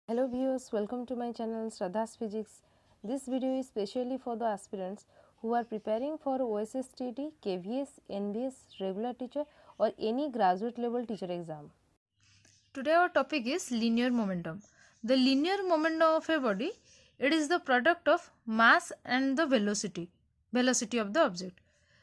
Hello viewers, welcome to my channel Shraddha's Physics. This video is specially for the aspirants who are preparing for OSSTD, KVS, NBS, regular teacher or any graduate level teacher exam. Today our topic is linear momentum. The linear momentum of a body, it is the product of mass and the velocity of the object.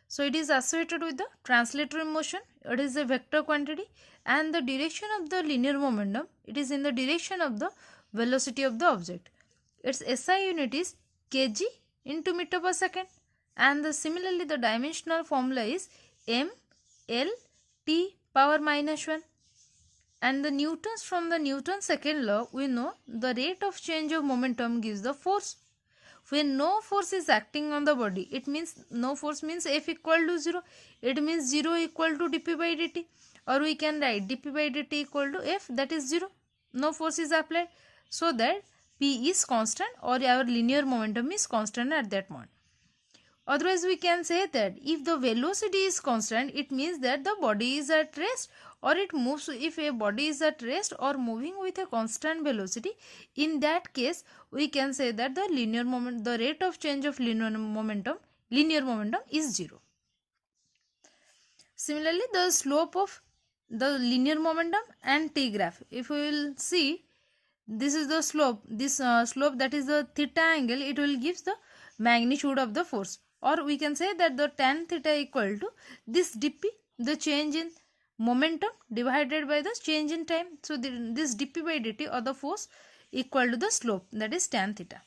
So it is associated with the translatory motion, it is a vector quantity, and the direction of the linear momentum, it is in the direction of the velocity of the object. Its SI unit is kg into meter per second, and similarly the dimensional formula is m l t power minus 1. And the Newtons, from the Newton's second law, we know the rate of change of momentum gives the force. When no force is acting on the body, it means no force means F equal to 0. It means 0 equal to dp by dt, or we can write dp by dt equal to F, that is 0. No force is applied, so that P is constant, or our linear momentum is constant at that point. Otherwise, we can say that if the velocity is constant, it means that the body is at rest, or it moves. If a body is at rest or moving with a constant velocity, in that case we can say that the rate of change of linear momentum is 0. Similarly, the slope of the linear momentum and t graph, if we will see, this is the slope, this slope, that is the theta angle, it will give the magnitude of the force, or we can say that the tan theta equal to this dp, the change in momentum divided by the change in time. So this dp by dt, or the force, equal to the slope, that is tan theta.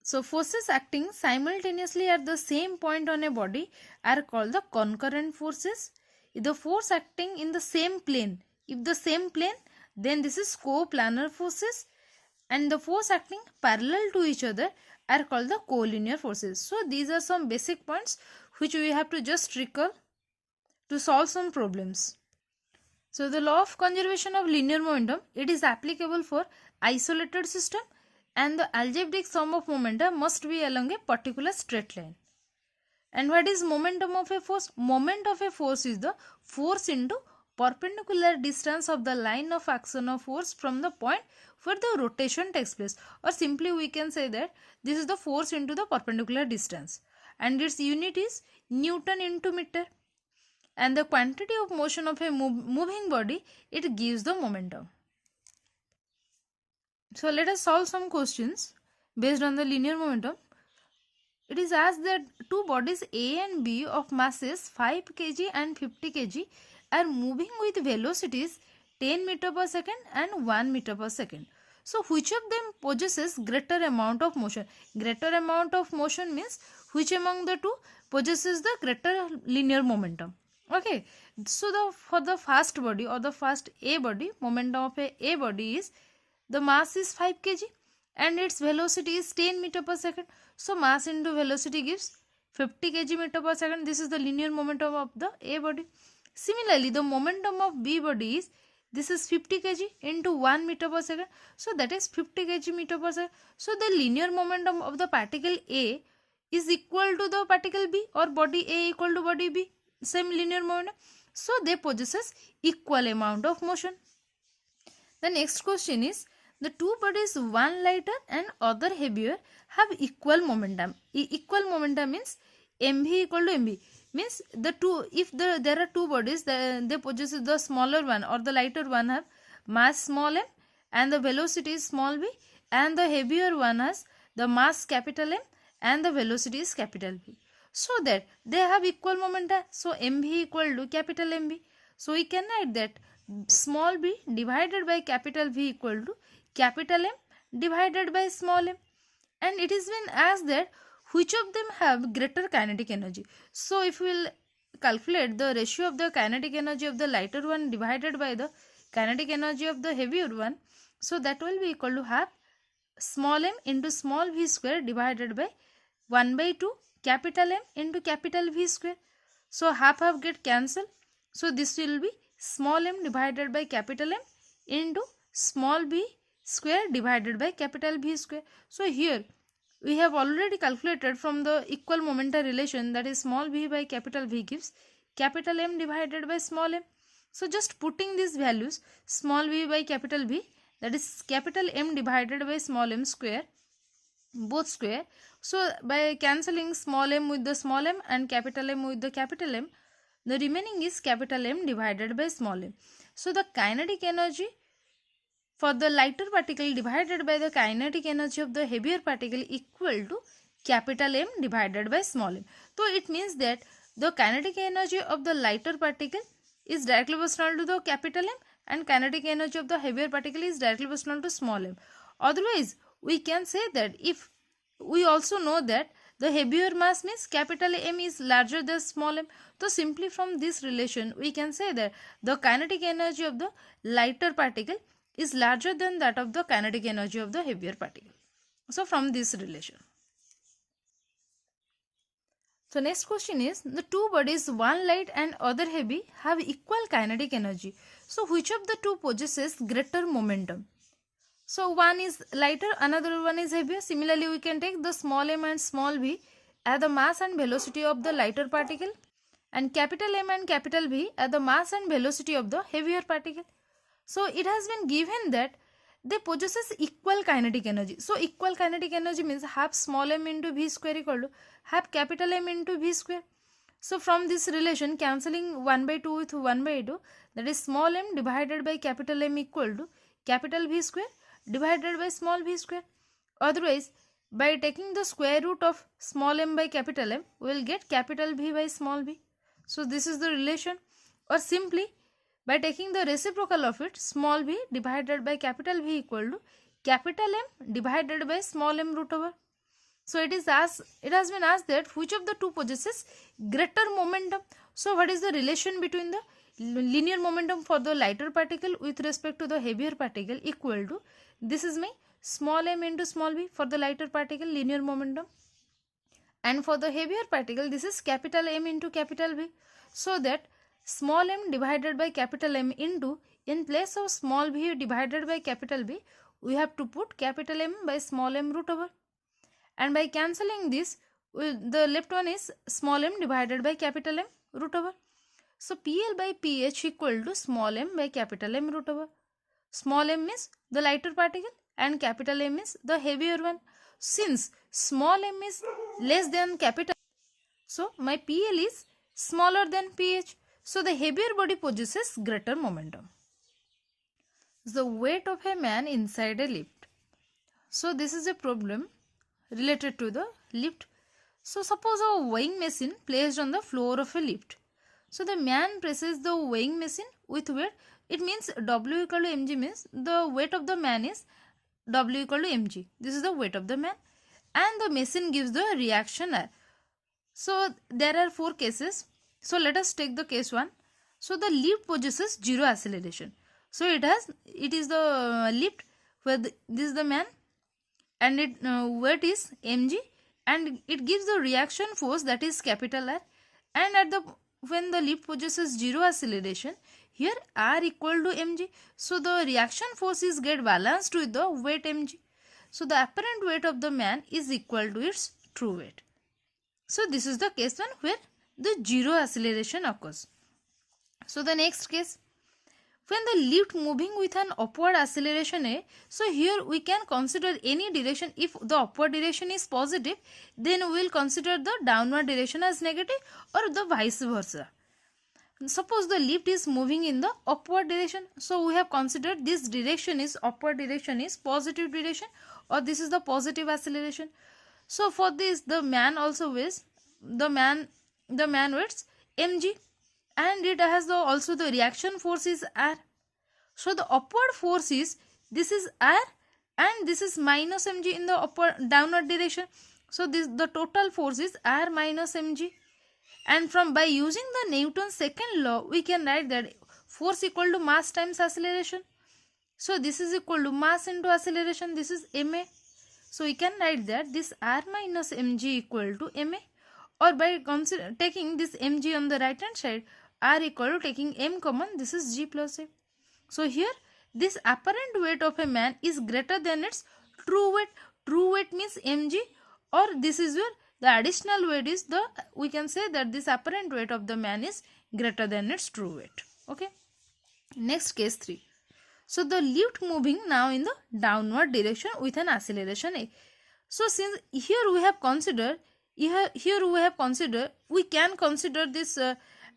So forces acting simultaneously at the same point on a body are called the concurrent forces. If the force acting in the same plane, if the same plane, then this is coplanar forces, and the force acting parallel to each other are called the collinear forces. So these are some basic points which we have to just recall to solve some problems. So the law of conservation of linear momentum, it is applicable for isolated system, and the algebraic sum of momenta must be along a particular straight line. And what is momentum of a force? Moment of a force is the force into perpendicular distance of the line of action of force from the point where the rotation takes place, or simply we can say that this is the force into the perpendicular distance, and its unit is Newton into meter. And the quantity of motion of a moving body, it gives the momentum. So let us solve some questions based on the linear momentum. It is asked that two bodies A and B of masses 5 kg and 50 kg are moving with velocities 10 meter per second and 1 meter per second. So which of them possesses greater amount of motion? Greater amount of motion means which among the two possesses the greater linear momentum. Okay, so for the first body, or the first A body, momentum of a body is, the mass is 5 kg and its velocity is 10 meter per second. So mass into velocity gives 50 kg meter per second. This is the linear momentum of the A body. Similarly, the momentum of B body is, this is 50 kg into 1 meter per second. So that is 50 kg meter per second. So the linear momentum of the particle A is equal to the particle B, or body A equal to body B. Same linear momentum. So they possesses equal amount of motion. The next question is, the two bodies, one lighter and other heavier, have equal momentum. Equal momentum means mv equal to mv. Means the two, if there are two bodies, they possess, the smaller one or the lighter one have mass small m and the velocity is small v, and the heavier one has the mass capital M and the velocity is capital V. So that they have equal momentum. So mv equal to capital MV. So we can write that small b divided by capital V equal to capital M divided by small m. And it is been asked that which of them have greater kinetic energy. So if we will calculate the ratio of the kinetic energy of the lighter one divided by the kinetic energy of the heavier one, so that will be equal to half small m into small v square divided by 1 by 2 capital M into capital V square. So half get cancelled. So this will be small m divided by capital M into small b square divided by capital V square. So here we have already calculated from the equal momentum relation, that is small v by capital V gives capital M divided by small m. So just putting these values, small v by capital V, that is capital M divided by small m square, both square. So by cancelling small m with the small m and capital M with the capital M, the remaining is capital M divided by small m. So the kinetic energy for the lighter particle divided by the kinetic energy of the heavier particle equal to capital M divided by small m. So it means that the kinetic energy of the lighter particle is directly proportional to the capital M and kinetic energy of the heavier particle is directly proportional to small m. Otherwise, we can say that if we also know that the heavier mass means capital M is larger than small m. So simply from this relation, we can say that the kinetic energy of the lighter particle is larger than that of the kinetic energy of the heavier particle. So from this relation. So next question is, the two bodies, one light and other heavy, have equal kinetic energy. So which of the two possesses greater momentum? So one is lighter, another one is heavier. Similarly, we can take the small m and small v as the mass and velocity of the lighter particle, and capital M and capital V as the mass and velocity of the heavier particle. So it has been given that they possesses equal kinetic energy. So equal kinetic energy means half small m into v square equal to half capital M into v square. So from this relation, cancelling 1 by 2 with 1 by 2, that is small m divided by capital M equal to capital V square divided by small v square. Otherwise, by taking the square root of small m by capital M, we will get capital V by small v. So this is the relation. Or simply, by taking the reciprocal of it, small v divided by capital V equal to capital M divided by small m root over. So it has been asked that which of the two possesses greater momentum. So what is the relation between the linear momentum for the lighter particle with respect to the heavier particle equal to, this is my small m into small v for the lighter particle linear momentum, and for the heavier particle this is capital M into capital V. So that small m divided by capital M into, in place of small v divided by capital V, we have to put capital M by small m root over. And by cancelling this, the left one is small m divided by capital M root over. So PL by PH equal to small m by capital M root over. Small m is the lighter particle and capital M is the heavier one. Since small m is less than capital, so my PL is smaller than PH. So the heavier body possesses greater momentum. The weight of a man inside a lift. So this is a problem related to the lift. So suppose a weighing machine placed on the floor of a lift. So the man presses the weighing machine with weight. It means W equal to mg means the weight of the man is W equal to mg. This is the weight of the man. And the machine gives the reaction R. So there are 4 cases. So let us take the case 1. So the lift possesses 0 acceleration. So it is the lift where this is the man and it weight is mg, and it gives the reaction force that is capital R, and when the lift possesses 0 acceleration, here R equal to mg. So the reaction forces get balanced with the weight mg. So the apparent weight of the man is equal to its true weight. So this is the case 1 where the 0 acceleration occurs. So the next case, when the lift moving with an upward acceleration A, so here we can consider any direction. If the upward direction is positive, then we will consider the downward direction as negative, or the vice versa. Suppose the lift is moving in the upward direction, so we have considered this direction is upward direction is positive direction, or this is the positive acceleration. So for this, the man also weighs the man weighs mg, and it has also the reaction force is R. So the upward force is, this is R and this is minus mg in the downward direction. So the total force is R minus mg. And by using the Newton's second law, we can write that force equal to mass times acceleration. So this is equal to mass into acceleration. This is ma. So we can write that this R minus mg equal to ma. Or by taking this mg on the right hand side, R equal to taking m common, this is g plus a. So here this apparent weight of a man is greater than its true weight. True weight means mg, or this is where the additional weight is we can say that this apparent weight of the man is greater than its true weight. Okay. Next case 3. So the lift moving now in the downward direction with an acceleration a. So since here we have considered, we can consider this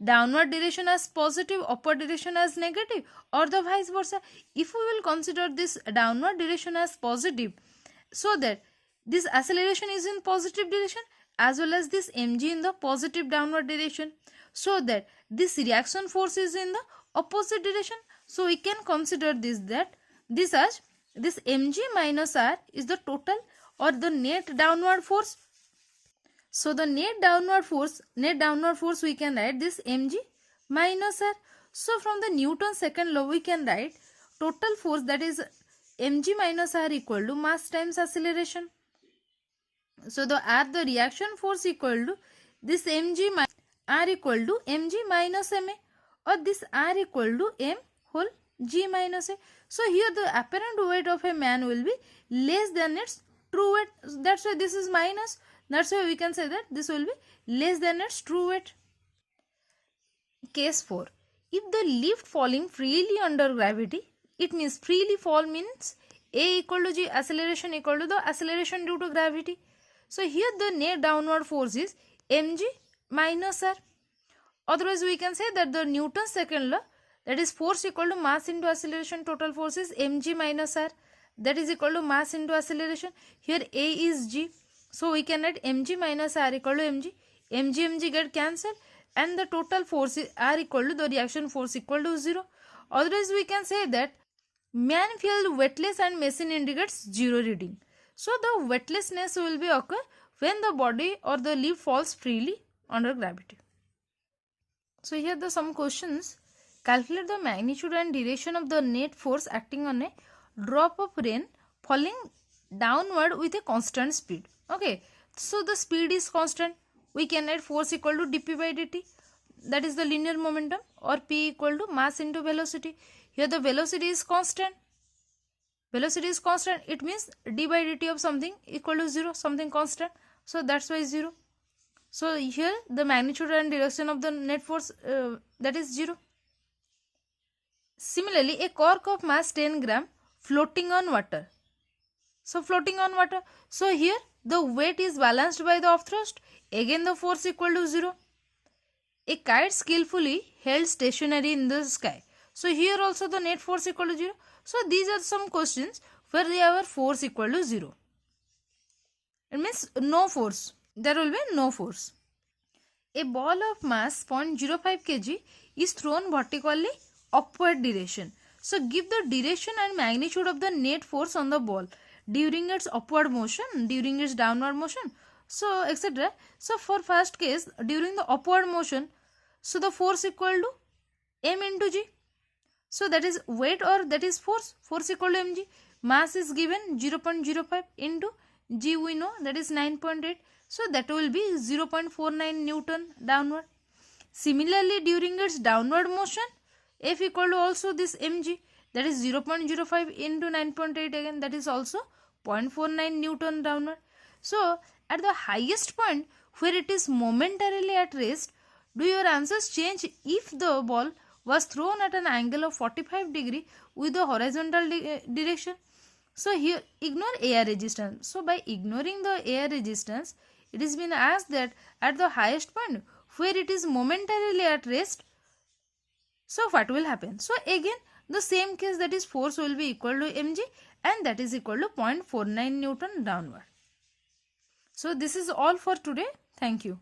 downward direction as positive, upward direction as negative, or the vice versa. If we will consider this downward direction as positive, so that this acceleration is in positive direction as well as this mg in the positive downward direction, so that this reaction force is in the opposite direction. So we can consider this as this mg minus r is the total or the net downward force. So the net downward force we can write this mg minus r. So from the Newton's second law we can write total force, that is mg minus r equal to mass times acceleration. So the reaction force equal to this mg r equal to mg minus ma, or this r equal to m whole g minus a. So here the apparent weight of a man will be less than its true weight. That's why this is minus. That's why we can say that this will be less than its true weight. Case 4. If the lift falling freely under gravity, it means freely fall means a equal to g, acceleration equal to the acceleration due to gravity. So here the net downward force is mg minus r. Otherwise we can say that the Newton's second law, that is force equal to mass into acceleration, total force is mg minus r, that is equal to mass into acceleration. Here a is g, so we can write mg minus r equal to mg get cancelled, and the total force is r equal to the reaction force equal to 0. Otherwise we can say that man felt weightless and machine indicates 0 reading. So the weightlessness will be occur when the body or the lift falls freely under gravity. So here the some questions. Calculate the magnitude and direction of the net force acting on a drop of rain falling downward with a constant speed. Okay, so the speed is constant. We can write force equal to dp by dt, that is the linear momentum, or p equal to mass into velocity. Here the velocity is constant. It means d by dt of something equal to 0, something constant. So that's why 0. So here the magnitude and direction of the net force that is 0. Similarly, a cork of mass 10 gram floating on water. So floating on water. So here the weight is balanced by the upthrust. Again the force equal to 0. A kite skillfully held stationary in the sky. So here also the net force equal to 0. So these are some questions where they have force equal to 0. It means no force. There will be no force. A ball of mass 0.05 kg is thrown vertically upward direction. So give the direction and magnitude of the net force on the ball during its upward motion, during its downward motion, so etc. So for first case, during the upward motion, so the force equal to m into g. So that is weight or that is force equal to mg. Mass is given 0.05 into g, we know that is 9.8. So that will be 0.49 Newton downward. Similarly, during its downward motion, F equal to also this mg, that is 0.05 into 9.8 again, that is also 0.49 Newton downward. So at the highest point where it is momentarily at rest, do your answers change if the ball was thrown at an angle of 45 degree with the horizontal direction? So here ignore air resistance. So by ignoring the air resistance, it is been asked that at the highest point where it is momentarily at rest, so what will happen? So again the same case, that is force will be equal to mg, and that is equal to 0.49 Newton downward. So this is all for today. Thank you.